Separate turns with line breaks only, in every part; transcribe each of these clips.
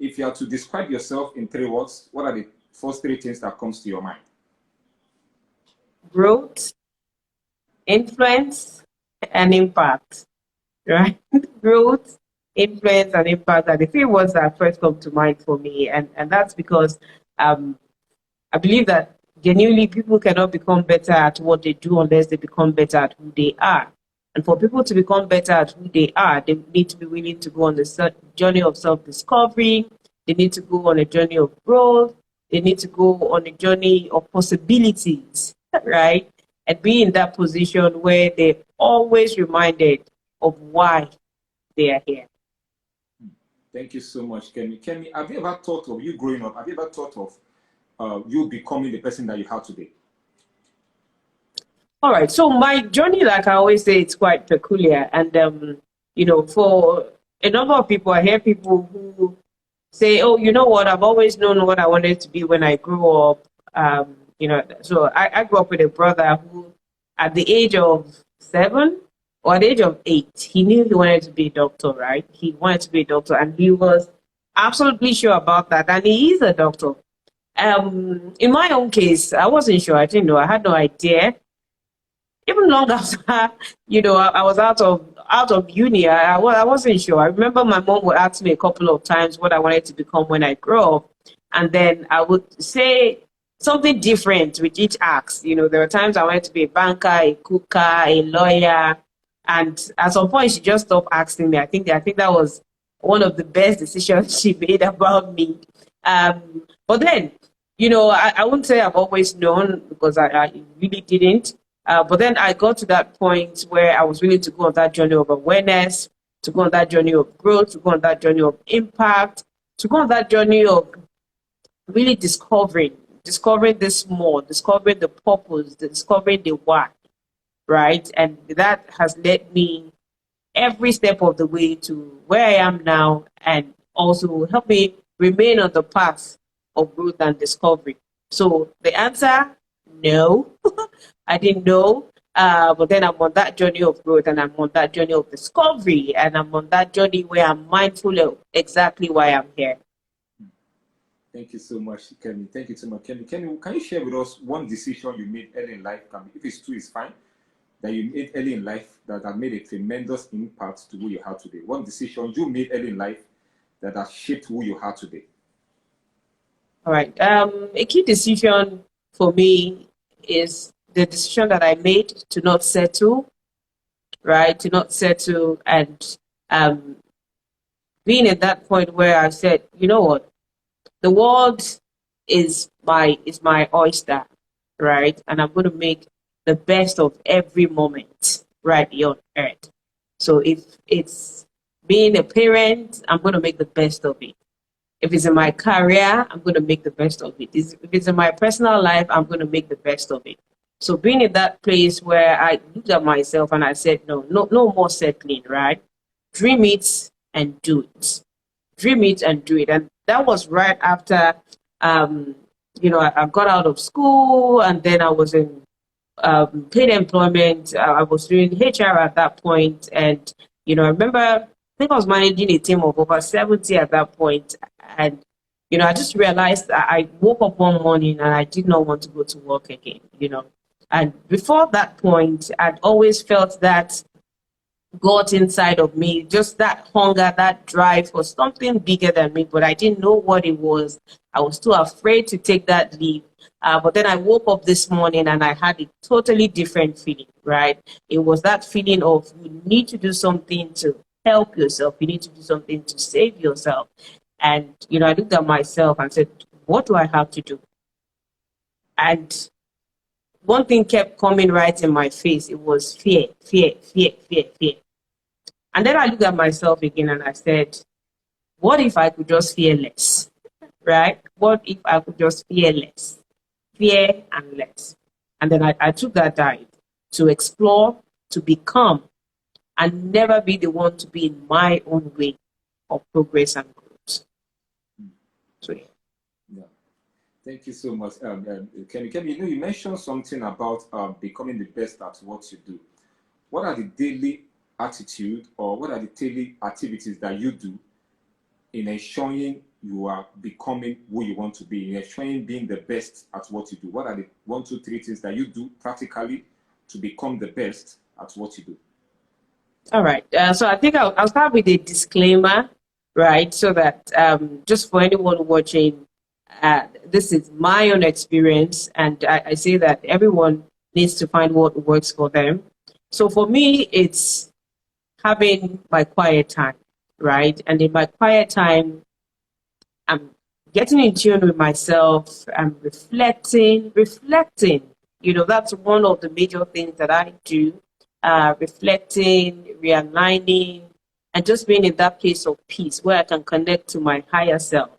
if you are to describe yourself in 3 words, what are the first 3 things that comes to your mind?
Growth, influence, and impact. Right? Growth, influence, and impact are the 3 words that first come to mind for me. And that's because I believe that genuinely people cannot become better at what they do unless they become better at who they are. And for people to become better at who they are, they need to be willing to go on the journey of self-discovery. They need to go on a journey of growth. They need to go on a journey of possibilities, right? And be in that position where they're always reminded of why they are here.
Thank you so much, Kemi. Kemi, have you ever thought of you growing up? Have you ever thought of you becoming the person that you are today?
All right. So my journey, like I always say, it's quite peculiar. And, you know, for a number of people, I hear people who say, oh, you know what, I've always known what I wanted to be when I grew up. You know, so I grew up with a brother who, at the age of 7 or at the age of 8, he knew he wanted to be a doctor, right? He wanted to be a doctor, and he was absolutely sure about that. And he is a doctor. In my own case, I wasn't sure. I didn't know. I had no idea. Even long after, you know, I was out of uni, I wasn't sure. I remember my mom would ask me a couple of times what I wanted to become when I grew up, and then I would say something different with each ask. You know, there were times I wanted to be a banker, a cooker, a lawyer, and at some point she just stopped asking me. I think that was one of the best decisions she made about me. But then, you know, I wouldn't say I've always known, because I really didn't. But then I got to that point where I was willing to go on that journey of awareness, to go on that journey of growth, to go on that journey of impact, to go on that journey of really discovering this more, discovering the purpose, discovering the why, right? And that has led me every step of the way to where I am now, and also help me remain on the path of growth and discovery. So the answer, no, I didn't know. But then I'm on that journey of growth, and I'm on that journey of discovery, and I'm on that journey where I'm mindful of exactly why I'm here.
Thank you so much, Kemi. Thank you so much, Kemi. Can you share with us one decision you made early in life? If it's 2, it's fine. That you made early in life that have made a tremendous impact to who you are today. One decision you made early in life that has shaped who you are today.
All right. A key decision for me is the decision that I made to not settle, right? To not settle, and being at that point where I said, you know what, the world is my oyster, right? And I'm going to make the best of every moment right here on earth. So if it's being a parent, I'm going to make the best of it. If it's in my career, I'm going to make the best of it. If it's in my personal life, I'm going to make the best of it. So being in that place where I looked at myself and I said, no more settling, right? Dream it and do it. Dream it and do it. And that was right after, you know, I got out of school, and then I was in paid employment. I was doing HR at that point. And, you know, I remember, I think I was managing a team of over 70 at that point. And, you know, I just realized that I woke up one morning and I did not want to go to work again, you know. And before that point, I'd always felt that God inside of me, just that hunger, that drive for something bigger than me, but I didn't know what it was. I was too afraid to take that leap. But then I woke up this morning and I had a totally different feeling, right? It was that feeling of you need to do something to help yourself. You need to do something to save yourself. And, you know, I looked at myself and said, what do I have to do? And one thing kept coming right in my face. It was fear, fear, fear, fear, fear. And then I looked at myself again and I said, what if I could just fear less, right? What if I could just fear less? Fear and less. And then I took that dive to explore, to become, and never be the one to be in my own way of progress and growth. So, yeah.
Thank you so much, Kemi. Kemi, you know, you mentioned something about becoming the best at what you do. What are the daily attitude, or what are the daily activities that you do in ensuring you are becoming who you want to be. You're ensuring being the best at what you do. What are the 1, 2, 3 things that you do practically to become the best at what you do?
All right. So I think I'll start with a disclaimer, right? So that just for anyone watching, this is my own experience, and I say that everyone needs to find what works for them. So for me, it's having my quiet time, right? And in my quiet time, I'm getting in tune with myself. I'm reflecting. That's one of the major things that I do. Reflecting, realigning, and just being in that place of peace where I can connect to my higher self.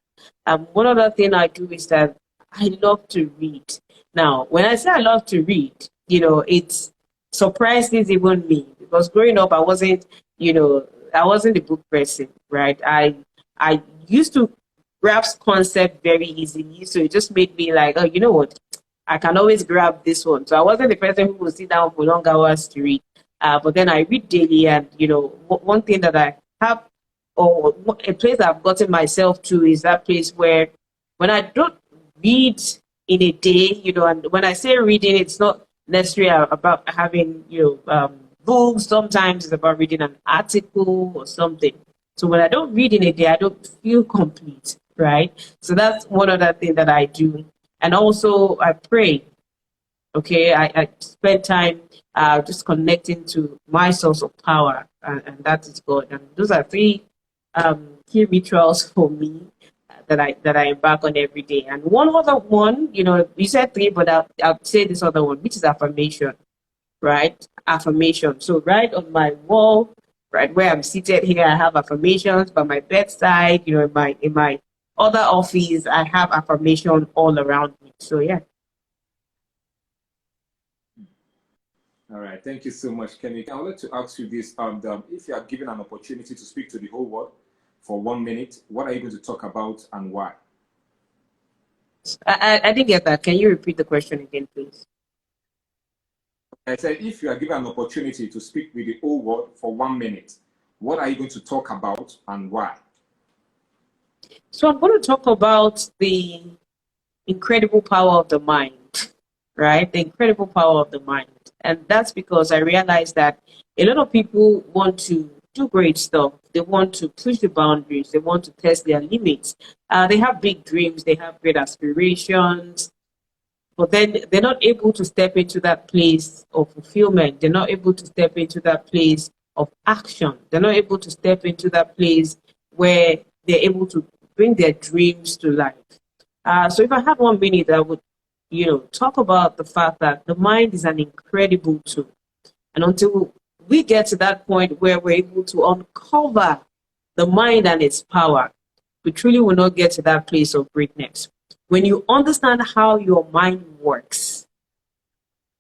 One other thing I do is that I love to read. Now, when I say I love to read, it surprises even me because growing up, I wasn't a book person, right? I used to grasp concept very easily, so it just made me like, oh, you know what? I can always grab this one. So I wasn't the person who would sit down for long hours to read. But then I read daily, and one thing that I have, or a place I've gotten myself to, is that place where when I don't read in a day, and when I say reading, it's not necessarily about having books. Sometimes it's about reading an article or something. So when I don't read in a day, I don't feel complete, right? So that's one other thing that I do. And also I pray. Okay, I spend time just connecting to my source of power, and that is God. And those are three key rituals for me that I embark on every day. And one other one, you said three, but I'll say this other one, which is affirmation, right? Affirmation. So right on my wall, right where I'm seated here, I have affirmations. By my bedside, in my other office, I have affirmation all around me. So yeah.
All right, thank you so much, Kemi. I would like to ask you this: if you are given an opportunity to speak to the whole world for 1 minute, what are you going to talk about and why?
I didn't get that. Can you repeat the question again, please?
I said, if you are given an opportunity to speak with the whole world for 1 minute, what are you going to talk about and why?
So I'm going to talk about the incredible power of the mind, right? The incredible power of the mind. And that's because I realized that a lot of people want to do great stuff. They want to push the boundaries. They want to test their limits. They have big dreams. They have great aspirations. But then they're not able to step into that place of fulfillment. They're not able to step into that place of action. They're not able to step into that place where they're able to bring their dreams to life. So if I had 1 minute, I would, talk about the fact that the mind is an incredible tool. And until we get to that point where we're able to uncover the mind and its power, we truly will not get to that place of greatness. When you understand how your mind works,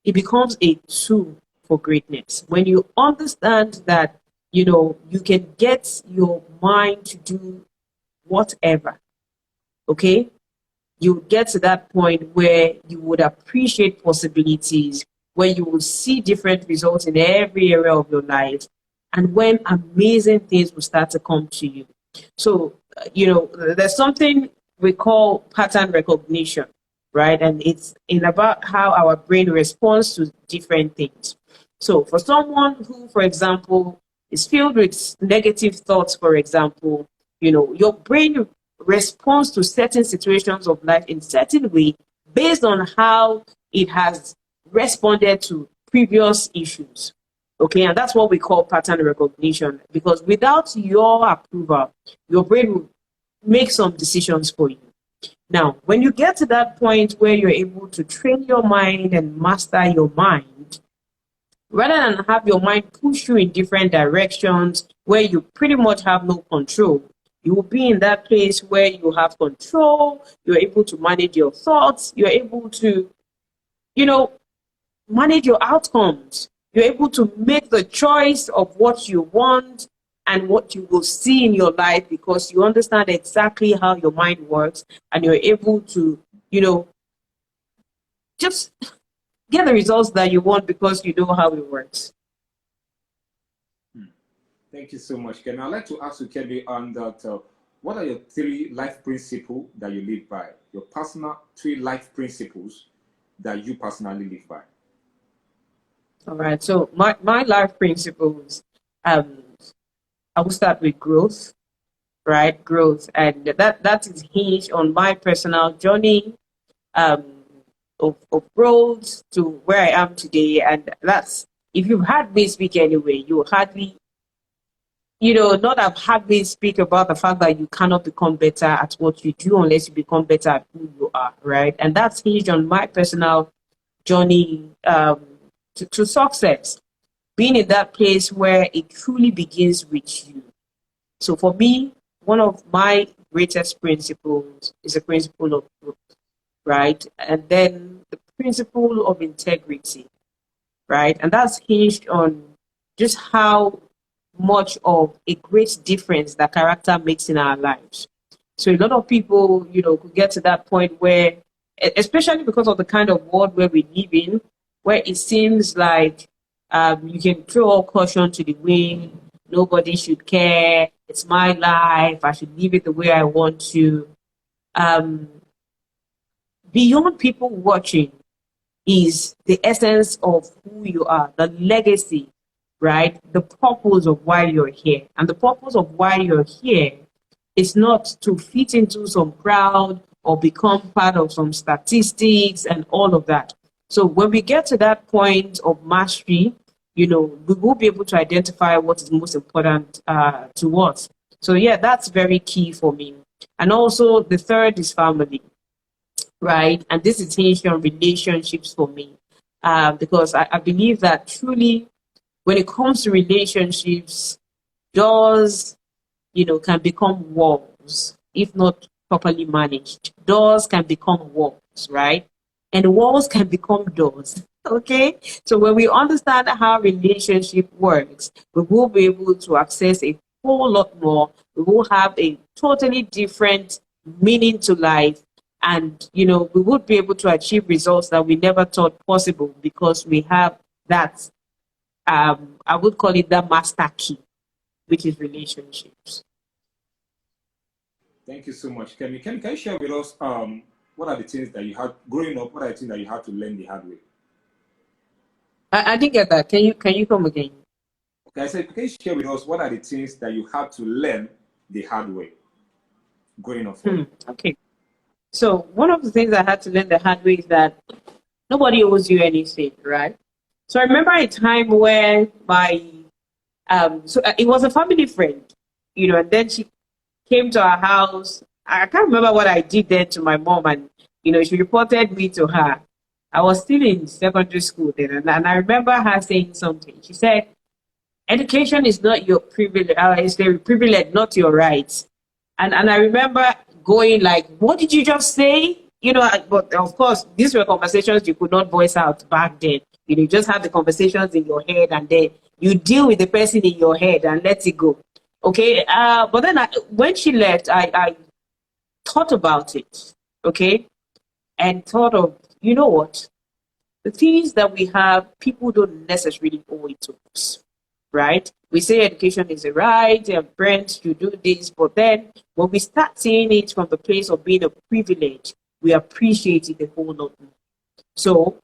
it becomes a tool for greatness. When you understand that, you can get your mind to do whatever, okay? You get to that point where you would appreciate possibilities, where you will see different results in every area of your life, and when amazing things will start to come to you. So, there's something we call pattern recognition, right? And it's in about how our brain responds to different things. So, for someone who, for example, is filled with negative thoughts, for example, your brain responds to certain situations of life in certain way based on how it has responded to previous issues. Okay, and that's what we call pattern recognition, because without your approval, your brain will make some decisions for you. Now, when you get to that point where you're able to train your mind and master your mind, rather than have your mind push you in different directions where you pretty much have no control, you will be in that place where you have control, you're able to manage your thoughts, you're able to, manage your outcomes. You're able to make the choice of what you want and what you will see in your life because you understand exactly how your mind works, and you're able to, just get the results that you want because you know how it works.
Thank you so much, Kemi. I'd like to ask you, Kemi, on that. what are your 3 life principles that you live by? Your personal 3 life principles that you personally live by.
All right. So my life principles, um, I will start with growth, right? Growth, and that is hinged on my personal journey, um, of growth to where I am today. And that's, if you've had me speak anyway, you hardly, not have had me speak about the fact that you cannot become better at what you do unless you become better at who you are, right? And that's hinged on my personal journey, to success, being in that place where it truly begins with you. So for me, one of my greatest principles is the principle of growth, right? And then the principle of integrity, right? And that's hinged on just how much of a great difference that character makes in our lives. So a lot of people, could get to that point where, especially because of the kind of world where we live in, where it seems like, you can throw all caution to the wind, nobody should care, it's my life, I should live it the way I want to. Um, Beyond people watching is the essence of who you are, the legacy, right? The purpose of why you're here. And the purpose of why you're here is not to fit into some crowd or become part of some statistics and all of that. So when we get to that point of mastery, we will be able to identify what is most important, to us. So yeah, that's very key for me. And also the third is family, right? And this is hinged on relationships for me, because I believe that truly, when it comes to relationships, doors, can become walls if not properly managed. Doors can become walls, right? And walls can become doors. Okay, so when we understand how relationship works, we will be able to access a whole lot more. We will have a totally different meaning to life, and we would be able to achieve results that we never thought possible because we have that, I would call it the master key, which is relationships.
Thank you so much, Kemi. Kemi, can you share with us what are the things that you had growing up? What are the things that you had to learn the hard way?
I didn't get that. Can you come again?
Okay, I said, can you share with us what are the things that you had to learn the hard way growing up for you?
Okay. So one of the things I had to learn the hard way is that nobody owes you anything, right? So I remember a time where it was a family friend, and then she came to our house. I can't remember what I did then to my mom, and she reported me to her. I was still in secondary school then, and I remember her saying something. She said, education is not your privilege, it's a privilege, not your right. And I remember going like, what did you just say? But of course, these were conversations you could not voice out back then. You just have the conversations in your head, and then you deal with the person in your head and let it go. Okay. But then when she left, I thought about it. Okay. And thought of, what? The things that we have, people don't necessarily owe it to us, right? We say education is a right, and parents should do this, but then when we start seeing it from the place of being a privilege, we appreciate it a whole lot more. So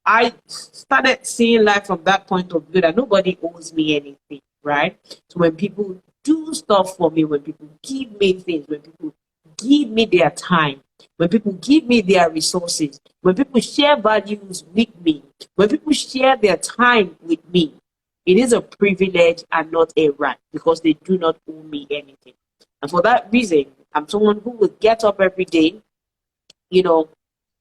I started seeing life from that point of view that nobody owes me anything, right? So when people do stuff for me, when people give me things, when people give me their time, when people give me their resources, when people share values with me, when people share their time with me, it is a privilege and not a right because they do not owe me anything. And for that reason, I'm someone who will get up every day, you know,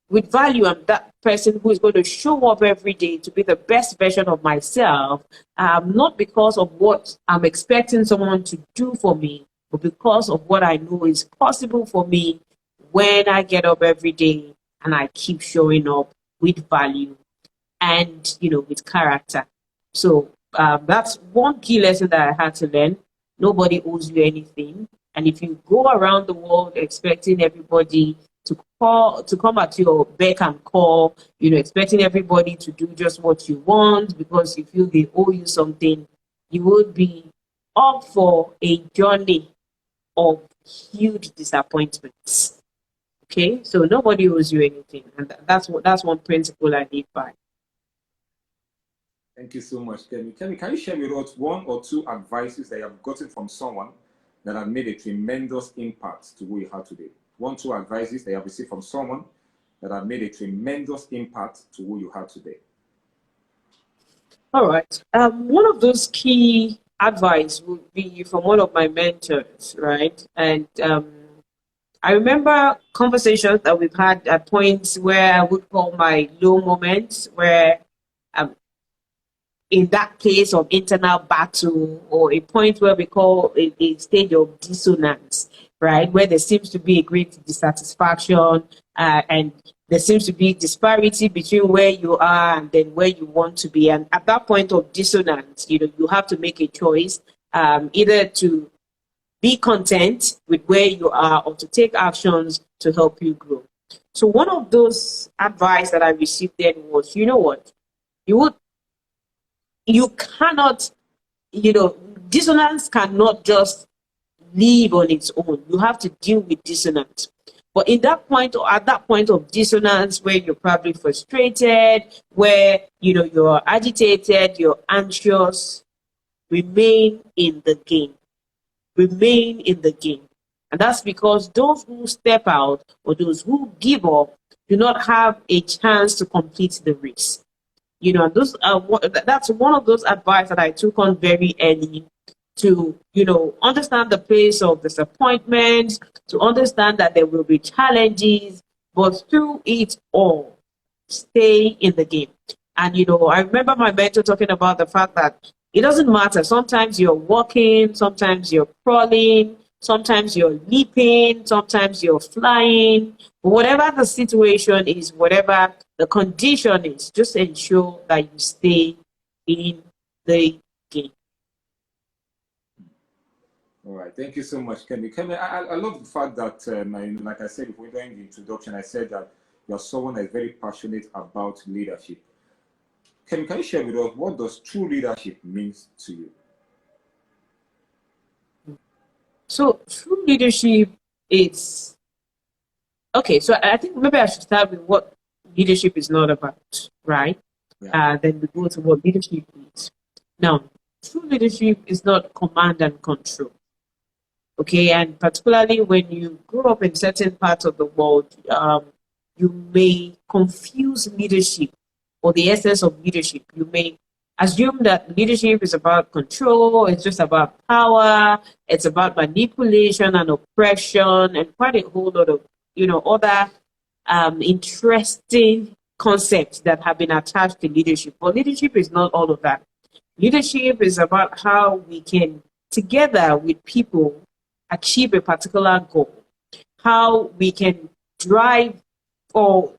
with value. I'm that person who is going to show up every day to be the best version of myself, not because of what I'm expecting someone to do for me, but because of what I know is possible for me when I get up every day and I keep showing up with value and, with character. So that's one key lesson that I had to learn. Nobody owes you anything. And if you go around the world expecting everybody to come at your beck and call, expecting everybody to do just what you want because you feel they owe you something, you would be up for a journey of huge disappointments. Okay, so nobody owes you anything, and that's one principle I live by.
Thank you so much, Kemi. Kemi, can you share with us one or two advices that you have gotten from someone that have made a tremendous impact to who you are today? One, two advices that you have received from someone that have made a tremendous impact to who you are today.
All right. One of those key advice would be from one of my mentors, right? And I remember conversations that we've had at points where I would call my low moments, where I'm in that place of internal battle, or a point where we call a stage of dissonance, right? Where there seems to be a great dissatisfaction, and there seems to be disparity between where you are and then where you want to be. And at that point of dissonance, you have to make a choice, either to be content with where you are or to take actions to help you grow. So one of those advice that I received then was, you know what, you would you cannot, dissonance cannot just live on its own. You have to deal with dissonance. But in that point, or at that point of dissonance where you're probably frustrated, where you're agitated, you're anxious, remain in the game. Remain in the game. And that's because those who step out or those who give up do not have a chance to complete the race. Those that's one of those advice that I took on very early, to understand the place of disappointment, to understand that there will be challenges, but through it all, stay in the game. And I remember my mentor talking about the fact that it doesn't matter. Sometimes you're walking, sometimes you're crawling, sometimes you're leaping, sometimes you're flying. Whatever the situation is, whatever the condition is, just ensure that you stay in the game.
All right, thank you so much, Kemi. Kemi, I love the fact that, like I said before during the introduction, I said that you're someone that is very passionate about leadership. Kemi, can you share with us what does true leadership means to you?
So true leadership is okay. So I think maybe I should start with what leadership is not about, right?
Yeah.
Then we go to what leadership is. Now, true leadership is not command and control. Okay, and particularly when you grow up in certain parts of the world, you may confuse leadership or the essence of leadership. You may assume that leadership is about control, it's just about power, it's about manipulation and oppression, and quite a whole lot of other interesting concepts that have been attached to leadership. But leadership is not all of that. Leadership is about how we can, together with people, achieve a particular goal, how we can drive or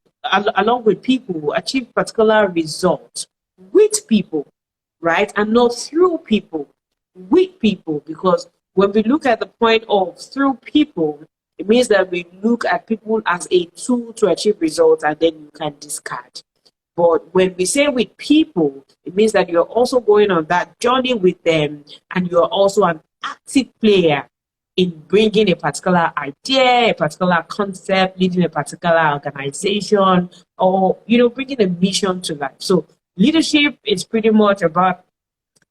along with people achieve particular results with people, right? And not through people, with people. Because when we look at the point of through people, it means that we look at people as a tool to achieve results and then you can discard. But when we say with people, it means that you're also going on that journey with them and you're also an active player in bringing a particular idea, a particular concept, leading a particular organization, or bringing a mission to life. So leadership is pretty much about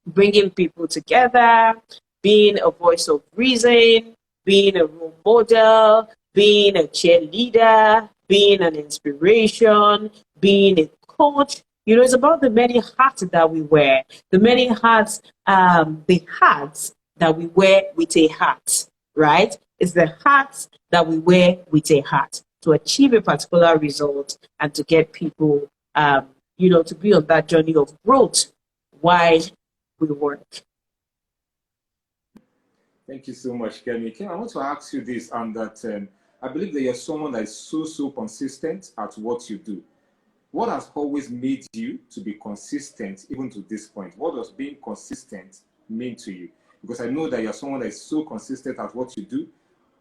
bringing people together, being a voice of reason, being a role model, being a cheerleader, being an inspiration, being a coach. It's about the many hats that we wear, the many hats, the hats that we wear with a hat, right? It's the hats that we wear with a hat to achieve a particular result and to get people, to be on that journey of growth while we work.
Thank you so much, Kemi. Kemi, I want to ask you this, and that I believe that you're someone that is so consistent at what you do. What has always made you to be consistent even to this point? What does being consistent mean to you? Because I know that you're someone that is so consistent at what you do.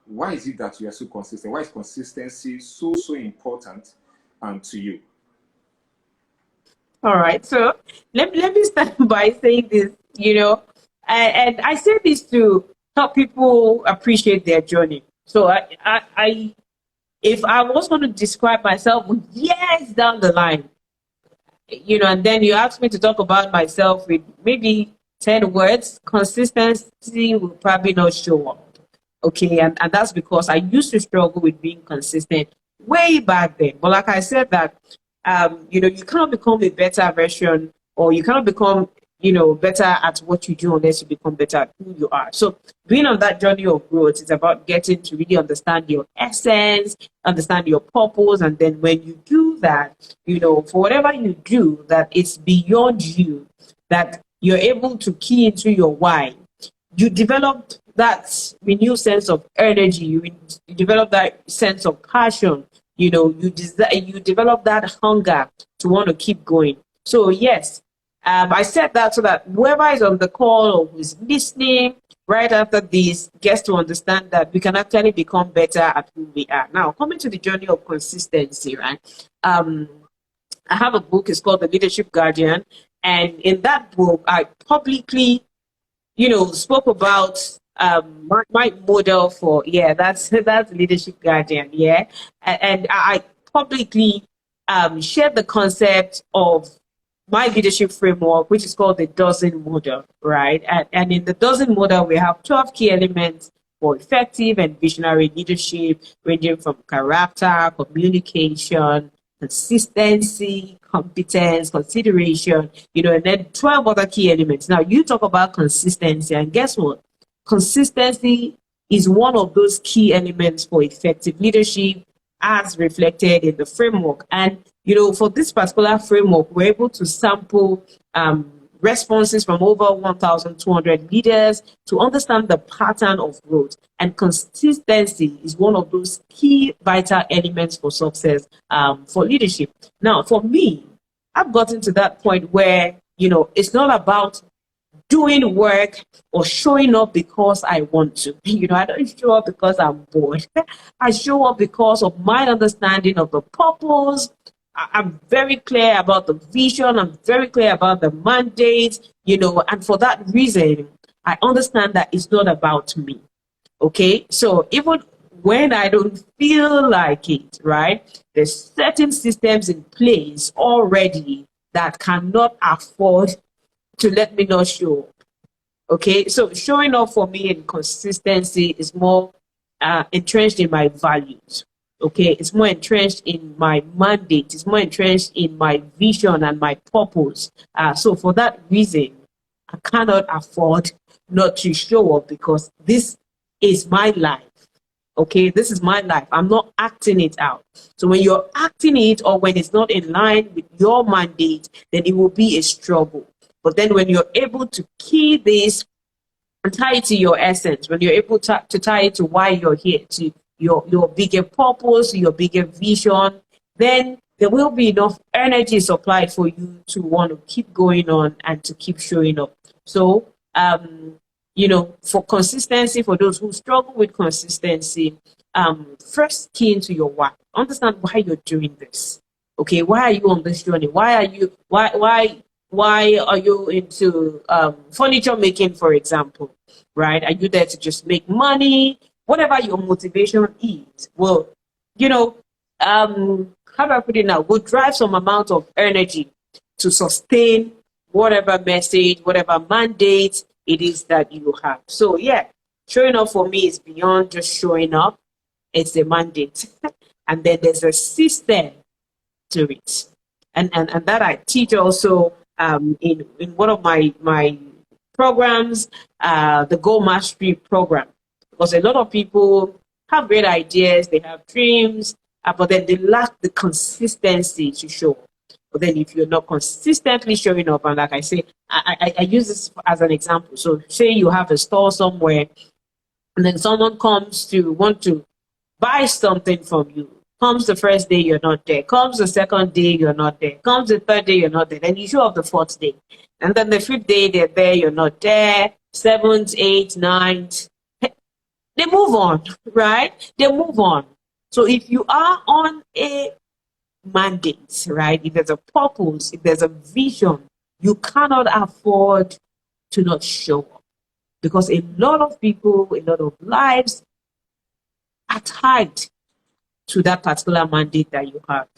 Why is it that you are so consistent? Why is consistency so important to you?
All right. So let me start by saying this, and I say this to help people appreciate their journey. So I if I was going to describe myself years down the line, and then you ask me to talk about myself with maybe 10 words, consistency will probably not show up. Okay, and that's because I used to struggle with being consistent way back then. But like I said, that you cannot become a better version, or you cannot become better at what you do unless you become better at who you are. So being on that journey of growth is about getting to really understand your essence, understand your purpose, and then when you do that, for whatever you do, that it's beyond you, that you're able to key into your why. You develop that renewed sense of energy. You develop that sense of passion. You develop that hunger to want to keep going. So yes, I said that so that whoever is on the call or who's listening right after this gets to understand that we can actually become better at who we are. Now, coming to the journey of consistency, right? I have a book. It's called The Leadership Guardian, and in that book, I publicly spoke about my model for that's Leadership Guardian, yeah, and I publicly shared the concept of my leadership framework, which is called the dozen model, right? And in the dozen model, we have 12 key elements for effective and visionary leadership, ranging from character, communication, consistency, competence, consideration, and then 12 other key elements. Now, you talk about consistency, and guess what? Consistency is one of those key elements for effective leadership as reflected in the framework. And, for this particular framework, we're able to sample responses from over 1,200 leaders to understand the pattern of growth. And consistency is one of those key vital elements for success for leadership. Now, for me, I've gotten to that point where, it's not about doing work or showing up because I want to. I don't show up because I'm bored. I show up because of my understanding of the purpose. I'm very clear about the vision. I'm very clear about the mandate, and for that reason, I understand that it's not about me. Okay. So even when I don't feel like it, right, there's certain systems in place already that cannot afford to let me not show up. Okay, so showing up for me in consistency is more entrenched in my values. Okay, it's more entrenched in my mandate. It's more entrenched in my vision and my purpose. So for that reason, I cannot afford not to show up because this is my life. Okay, this is my life. I'm not acting it out. So when you're acting it or when it's not in line with your mandate, then it will be a struggle. But then when you're able to key this and tie it to your essence, when you're able to tie it to why you're here, to your bigger purpose, your bigger vision, then there will be enough energy supplied for you to want to keep going on and to keep showing up. So, for consistency, for those who struggle with consistency, first key into your why. Understand why you're doing this. Okay, why are you on this journey? Why are you into furniture making, for example, right? Are you there to just make money? Whatever your motivation is, well, how do I put it now? Will drive some amount of energy to sustain whatever message, whatever mandate it is that you have. So yeah, showing up for me is beyond just showing up. It's a mandate. And then there's a system to it. And that I teach also in one of my programs, the Goal Mastery program. Because a lot of people have great ideas, they have dreams, but then they lack the consistency to show up. But then if you're not consistently showing up, and like I say, I use this as an example. So say you have a store somewhere, and then someone comes to want to buy something from you. Comes the first day, you're not there. Comes the second day, you're not there. Comes the third day, you're not there. Then you show up the fourth day. And then the fifth day, they're there, you're not there. Seventh, eighth, ninth. They move on, right? They move on. So if you are on a mandate, right? If there's a purpose, if there's a vision, you cannot afford to not show up. because a lot of people, a lot of lives are tied to that particular mandate that you have.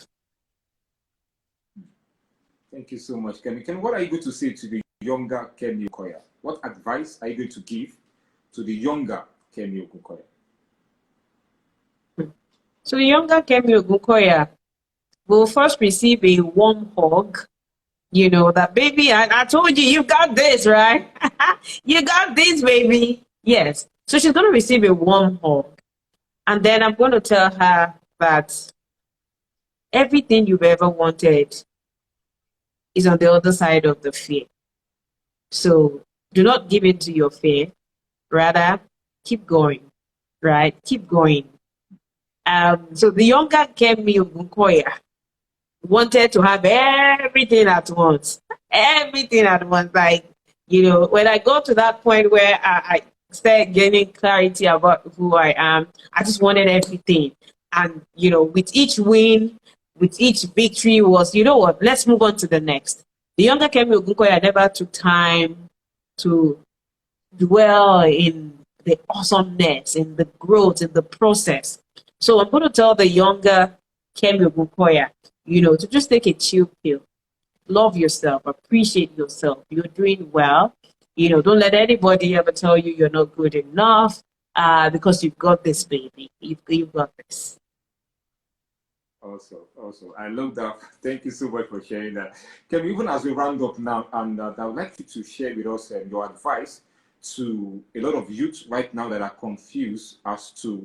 Thank you so much, Kemi. Kemi, what are you going to say to the younger Kemi Ogunkoya? What advice are you going to give to the younger Kemi Ogunkoya?
So the younger Kemi Ogunkoya will first receive a warm hug. You know, that baby, I told you, you got this, right? You got this, baby. Yes. So she's going to receive a warm hug. And then I'm going to tell her that everything you've ever wanted is on the other side of the fear. So do not give in to your fear. Rather, keep going, right? Keep going. So the younger Kemi Ogunkoya wanted to have everything at once. Everything at once. Like, you know, when I got to that point where I started gaining clarity about who I am, I just wanted everything. And, you know, with each win, with each victory was, you know what, let's move on to the next. The younger Kemi Ogunkoya never took time to dwell in the awesomeness, in the growth, in the process. So I'm going to tell the younger Kemi Ogunkoya, you know, to just take a chill pill. Love yourself, appreciate yourself. You're doing well. You know, don't let anybody ever tell you you're not good enough because you've got this, baby. You've got this.
Also, I love that. Thank you so much for sharing that. Kemi, even as we round up now, and I would like you to share with us your advice to a lot of youth right now that are confused as to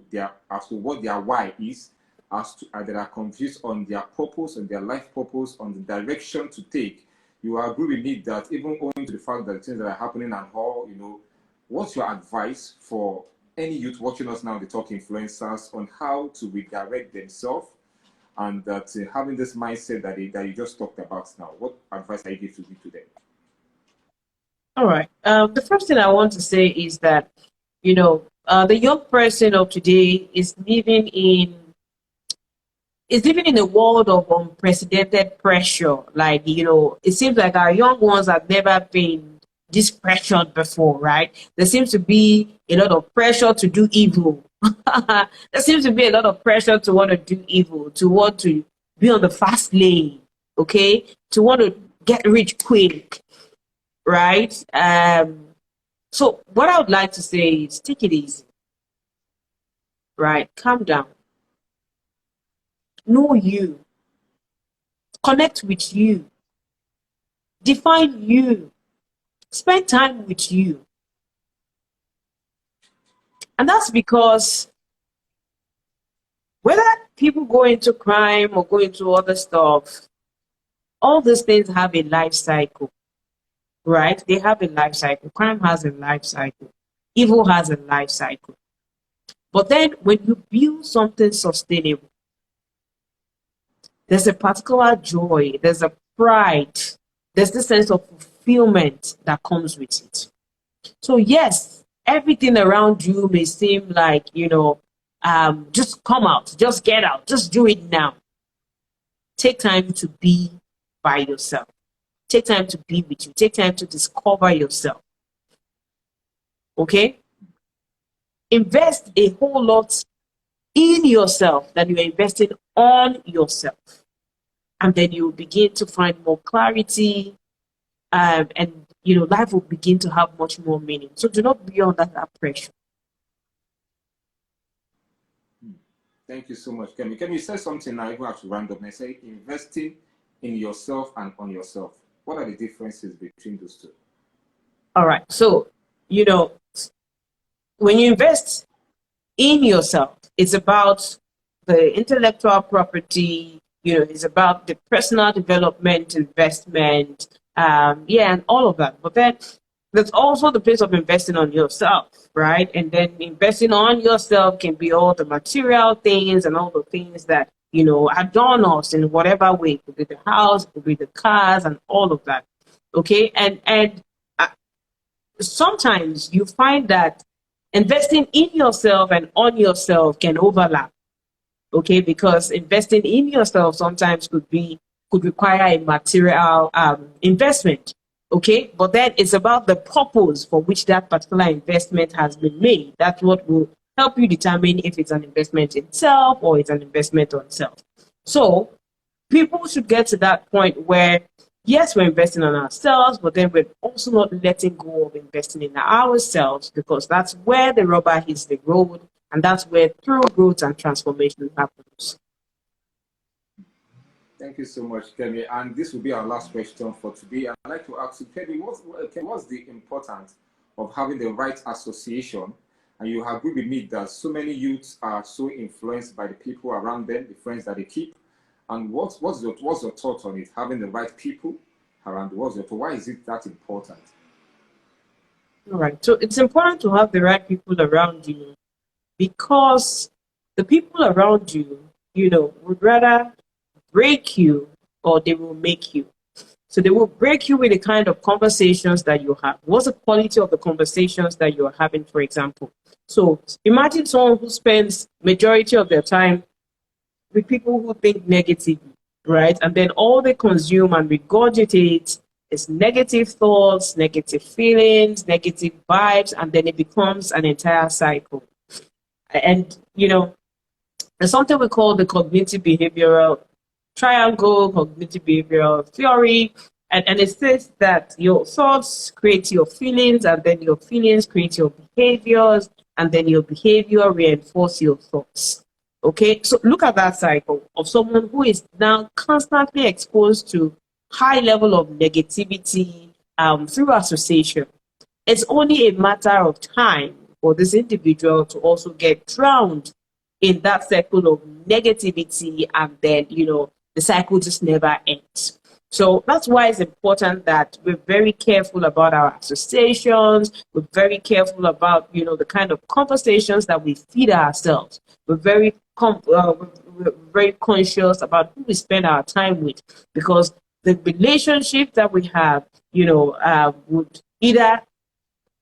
what their why is, as to that are confused on their purpose and their life purpose, on the direction to take. You agree with me that even owing to the fact that the things that are happening and all, you know, what's your advice for any youth watching us now, the Talk Influencers, on how to redirect themselves and that having this mindset that you just talked about now? What advice are you give to them?
All right. The first thing I want to say is that, you know, the young person of today is living in a world of unprecedented pressure. Like, you know, it seems like our young ones have never been this pressured before, right? There seems to be a lot of pressure to do evil. There seems to be a lot of pressure to want to do evil, to want to be on the fast lane, okay? To want to get rich quick, right? So what I would like to say is take it easy, right? Calm down. Know you. Connect with you. Define you. Spend time with you. And that's because whether people go into crime or go into other stuff, all these things have a life cycle, right? They have a life cycle. Crime has a life cycle. Evil has a life cycle. But then when you build something sustainable, there's a particular joy, there's a pride, there's this sense of fulfillment that comes with it. So yes, everything around you may seem like, you know, just come out, just get out, just do it now. Take time to be by yourself. Take time to be with you. Take time to discover yourself. Okay? Invest a whole lot in yourself than you're investing on yourself. And then you will begin to find more clarity, and you know, life will begin to have much more meaning. So do not be under that pressure.
Thank you so much, Kemi. Kemi, you said something now, even have to round up. I say investing in yourself and on yourself. What are the differences between those two?
All right. So, you know, when you invest in yourself, it's about the intellectual property, you know, it's about the personal development, investment, and all of that. But then there's also the place of investing on yourself, right? And then investing on yourself can be all the material things and all the things that, you know, adorn us in whatever way. It could be the house, it could be the cars and all of that. Okay. And sometimes you find that investing in yourself and on yourself can overlap. Okay, because investing in yourself sometimes could require a material investment. Okay, but then it's about the purpose for which that particular investment has been made. That's what will help you determine if it's an investment in self or it's an investment on self. So people should get to that point where, yes, we're investing on ourselves, but then we're also not letting go of investing in ourselves, because that's where the rubber hits the road, and that's where true growth and transformation happens.
Thank you so much, Kemi. And this will be our last question for today. I'd like to ask you, Kemi, what's the importance of having the right association? And you agree with me that so many youths are so influenced by the people around them, the friends that they keep. And what's your thought on it? Having the right people around the world. Why is it that important?
All right. So it's important to have the right people around you, because the people around you, would rather break you or they will make you. So they will break you with the kind of conversations that you have. What's the quality of the conversations that you're having, for example? So imagine someone who spends majority of their time with people who think negatively, right? And then all they consume and regurgitate is negative thoughts, negative feelings, negative vibes, and then it becomes an entire cycle. And, there's something we call the cognitive behavioral triangle, cognitive behavioral theory. And it says that your thoughts create your feelings, and then your feelings create your behaviors, and then your behavior reinforce your thoughts. Okay, so look at that cycle of someone who is now constantly exposed to high level of negativity through association. It's only a matter of time for this individual to also get drowned in that cycle of negativity, and then the cycle just never ends. So that's why it's important that we're very careful about our associations. We're very careful about the kind of conversations that we feed ourselves. We're very conscious about who we spend our time with, because the relationship that we have would either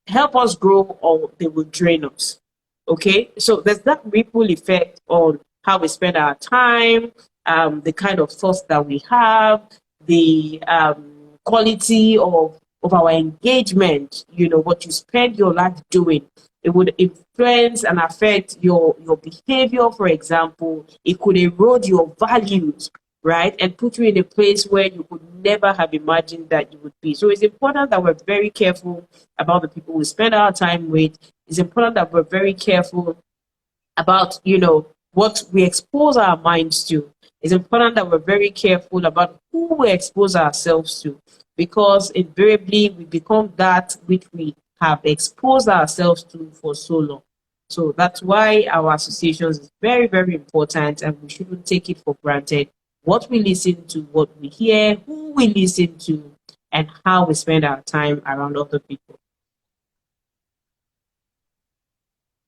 help us grow or they will drain us. Okay, so there's that ripple effect on how we spend our time, the kind of thoughts that we have, the quality of our engagement, what you spend your life doing. It would influence and affect your behavior, for example. It could erode your values, right? And put you in a place where you could never have imagined that you would be. So it's important that we're very careful about the people we spend our time with. It's important that we're very careful about, what we expose our minds to. It's important that we're very careful about who we expose ourselves to, because invariably we become that which we have exposed ourselves to for so long. So that's why our associations is very, very important, and we shouldn't take it for granted. What we listen to, what we hear, who we listen to, and how we spend our time around other people.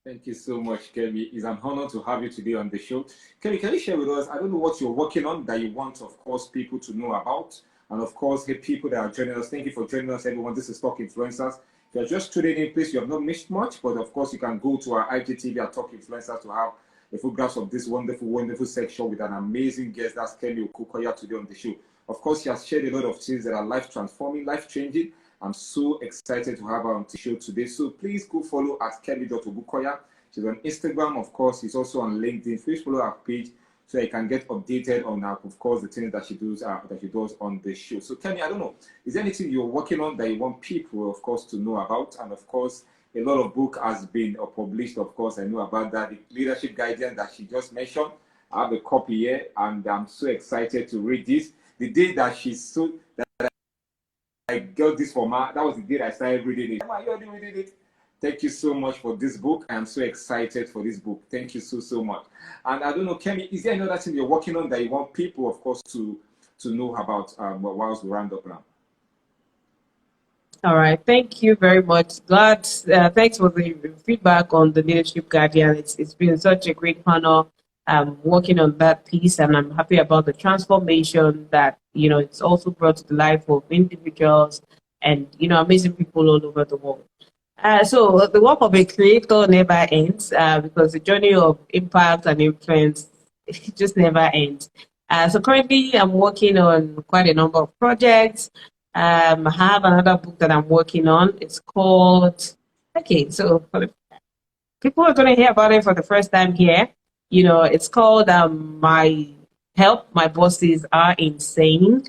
Thank you so much, Kemi. It's an honor to have you today on the show. Kemi, can you share with us, I don't know what you're working on that you want, of course, people to know about. And of course, hey, people that are joining us, thank you for joining us, everyone. This is Talk Influencers. If you're just tuning in, please, you have not missed much. But of course, you can go to our IGTV at Talk Influencers to have a full grasp of this wonderful, wonderful section with an amazing guest. That's Kemi Ogunkoya today on the show. Of course, she has shared a lot of things that are life transforming, life changing. I'm so excited to have her on the show today. So please go follow at Kemi.Ogunkoya. She's on Instagram, of course. She's also on LinkedIn. Please follow her page so you can get updated on her, of course, the things that she does on the show. So Kemi, I don't know, is there anything you're working on that you want people, of course, to know about? And of course, a lot of book has been published. Of course, I know about that. The leadership guidance that she just mentioned. I have a copy here, and I'm so excited to read this. The day that I got this from her, that was the day I started reading it. Am you already reading it? Thank you so much for this book. I am so excited for this book. Thank you so much. And I don't know, Kemi, is there another thing you're working on that you want people, of course, to know about whilst we round up now?
All right. Thank you very much. Thanks for the feedback on the Leadership Guardian. It's been such a great honor working on that piece, and I'm happy about the transformation that it's also brought to the life of individuals and amazing people all over the world. So the work of a creator never ends, because the journey of impact and influence, it just never ends. So currently I'm working on quite a number of projects. I have another book that I'm working on. It's called, okay, so for the people are going to hear about it for the first time here. It's called My Help, My Bosses Are Insane.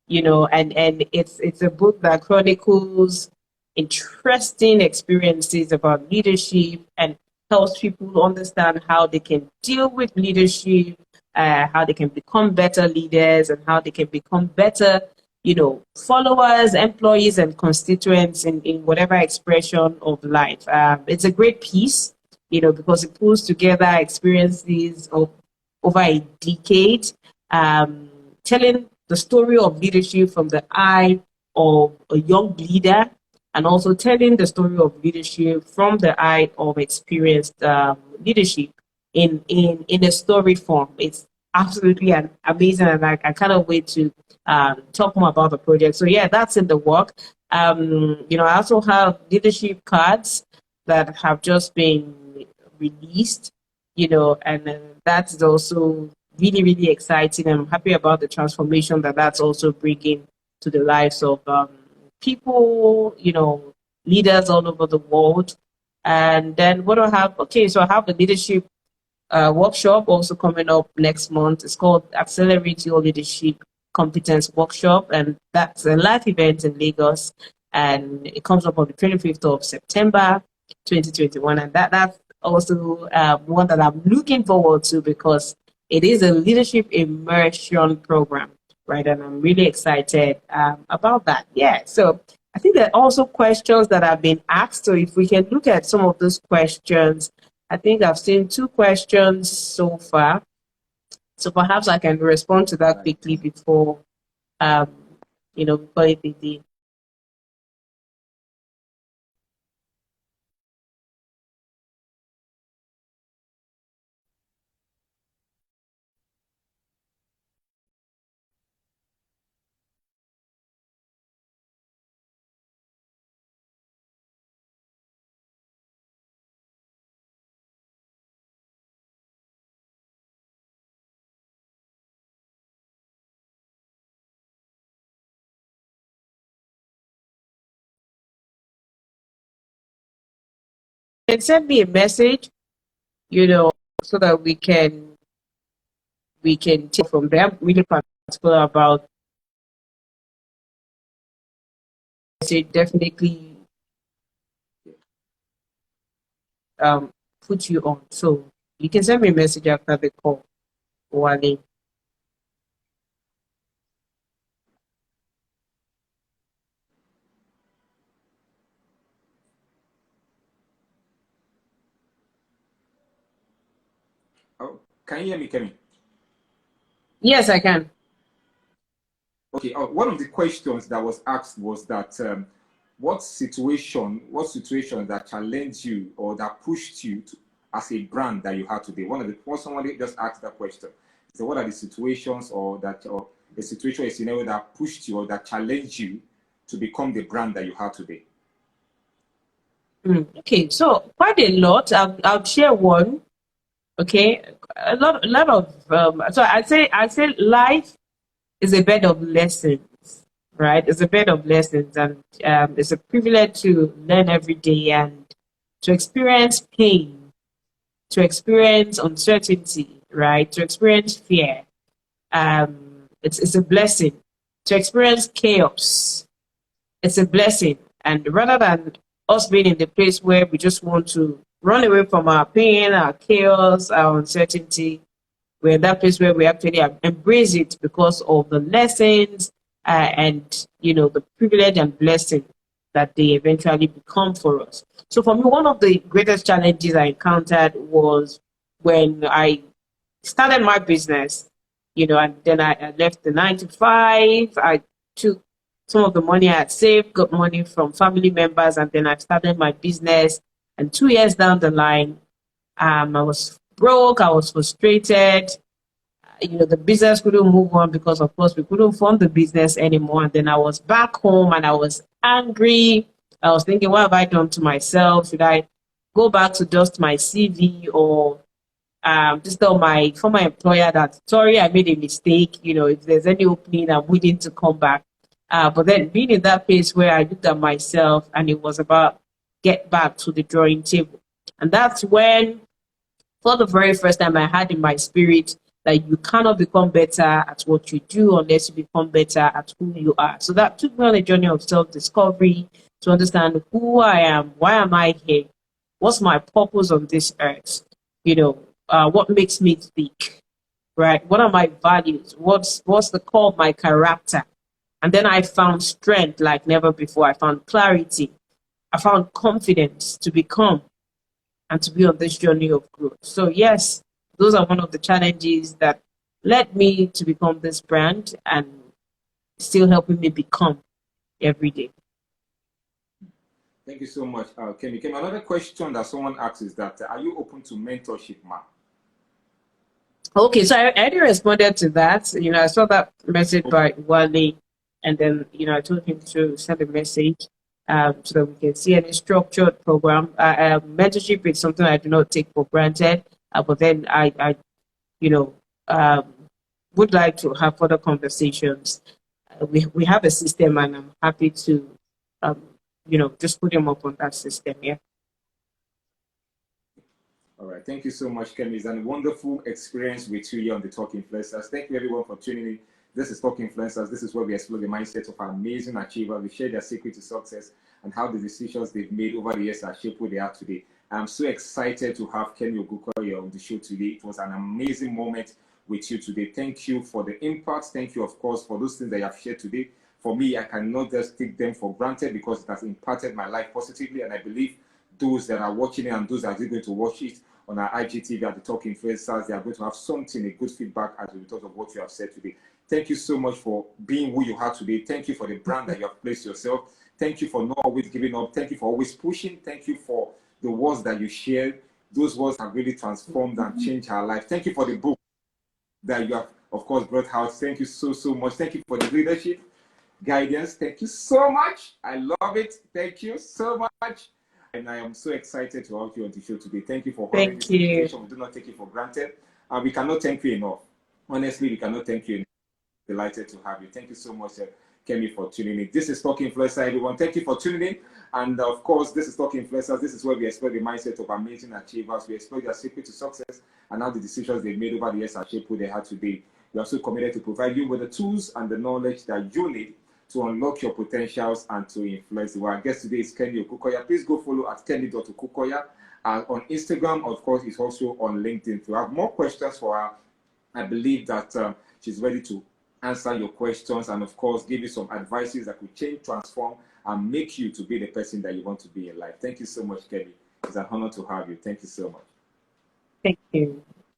And it's a book that chronicles interesting experiences about leadership and helps people understand how they can deal with leadership, how they can become better leaders, and how they can become better, followers, employees, and constituents in whatever expression of life. It's a great piece, because it pulls together experiences of over a decade, telling the story of leadership from the eye of a young leader, and also telling the story of leadership from the eye of experienced leadership in a story form. It's absolutely amazing, and I cannot wait to talk more about the project. So yeah, that's in the work. I also have leadership cards that have just been released, and that is also really, really exciting. I'm happy about the transformation that's also bringing to the lives of people, leaders all over the world. And then what do I have? Okay, so I have a leadership workshop also coming up next month. It's called Accelerate Your Leadership Competence Workshop, and that's a live event in Lagos, and it comes up on the 25th of September 2021. And that's also one that I'm looking forward to, because it is a leadership immersion program, right? And I'm really excited about that. Yeah, so I think there are also questions that have been asked. So if we can look at some of those questions, I think I've seen two questions so far. So perhaps I can respond to that quickly before, um, before it begins. You can send me a message, so that we can take from there. I'm really particular about it. Definitely um, put you on. So you can send me a message after the call, Wale.
Oh, can you hear me, Kemi?
Yes, I can.
Okay. One of the questions that was asked was that what situation that challenged you or that pushed you to, as a brand that you have today? Somebody just asked that question. So, what are the situations or a situation, a scenario that pushed you or that challenged you to become the brand that you have today?
Okay, so quite a lot. I'll share one. Okay, a lot of so I say life is a bed of lessons, right? It's a bed of lessons, and it's a privilege to learn every day and to experience pain, to experience uncertainty, right? To experience fear. It's a blessing. To experience chaos, it's a blessing. And rather than us being in the place where we just want to run away from our pain, our chaos, our uncertainty, we're in that place where we actually embrace it because of the lessons and the privilege and blessing that they eventually become for us. So for me, one of the greatest challenges I encountered was when I started my business, and then I left the 9 to 5. I took some of the money I had saved, got money from family members, and then I started my business. And 2 years down the line, I was broke, I was frustrated. The business couldn't move on because, of course, we couldn't fund the business anymore. And then I was back home and I was angry. I was thinking, what have I done to myself? Should I go back to just my CV, or just tell my former employer that, sorry, I made a mistake. If there's any opening, I'm willing to come back. But then being in that place where I looked at myself and it was about get back to the drawing table. And that's when, for the very first time, I had in my spirit that you cannot become better at what you do unless you become better at who you are. So that took me on a journey of self-discovery to understand who I am, why am I here, what's my purpose on this earth, what makes me tick, right? What are my values? What's the core of my character? And then I found strength like never before. I found clarity. I found confidence to become and to be on this journey of growth. So yes, those are one of the challenges that led me to become this brand and still helping me become every day.
Thank you so much, Kemi. Kemi, another question that someone asks is that are you open to mentorship, ma?
Okay, so I already responded to that. I saw that message by Wale, and then I told him to send a message so that we can see any structured program. Mentorship is something I do not take for granted, but then I you know, would like to have further conversations. We have a system, and I'm happy to, just put them up on that system. Yeah.
All right. Thank you so much, Kemi. It's a wonderful experience with you here on the Talk Influencers. Thank you, everyone, for tuning in. This is Talk Influencers. This is where we explore the mindset of our amazing achievers. We share their secret to success and how the decisions they've made over the years are shaped who they are today. I'm so excited to have Kemi Ogunkoya on the show today. It was an amazing moment with you today. Thank you for the impact. Thank you, of course, for those things that you have shared today. For me, I cannot just take them for granted because it has impacted my life positively, and I believe those that are watching it and those that are going to watch it on our IGTV at the Talk Influencers, they are going to have something, a good feedback as a result of what you have said today. Thank you so much for being who you are today. Thank you for the brand that you have placed yourself. Thank you for not always giving up. Thank you for always pushing. Thank you for the words that you shared. Those words have really transformed and changed our life. Thank you for the book that you have, of course, brought out. Thank you so, so much. Thank you for the leadership, guidance. Thank you so much. I love it. Thank you so much. And I am so excited to have you on the show today. Thank you for honoring this invitation. We do not take it for granted. And we cannot thank you enough. Honestly, we cannot thank you enough. Delighted to have you. Thank you so much, Kemi, for tuning in. This is Talk Influencer, everyone. Thank you for tuning in. And of course, this is Talk Influencers. This is where we explore the mindset of amazing achievers. We explore their secret to success and how the decisions they've made over the years are shaped who they are today. We are so committed to provide you with the tools and the knowledge that you need to unlock your potentials and to influence the world. Our guest today is Kemi Ogunkoya. Please go follow at kemi.ogunkoya. On Instagram, of course, it's also on LinkedIn. If you have more questions for her, I believe that she's ready to answer your questions and, of course, give you some advices that could change, transform, and make you to be the person that you want to be in life. Thank you so much, Kemi. It's an honor to have you. Thank you so much.
Thank you.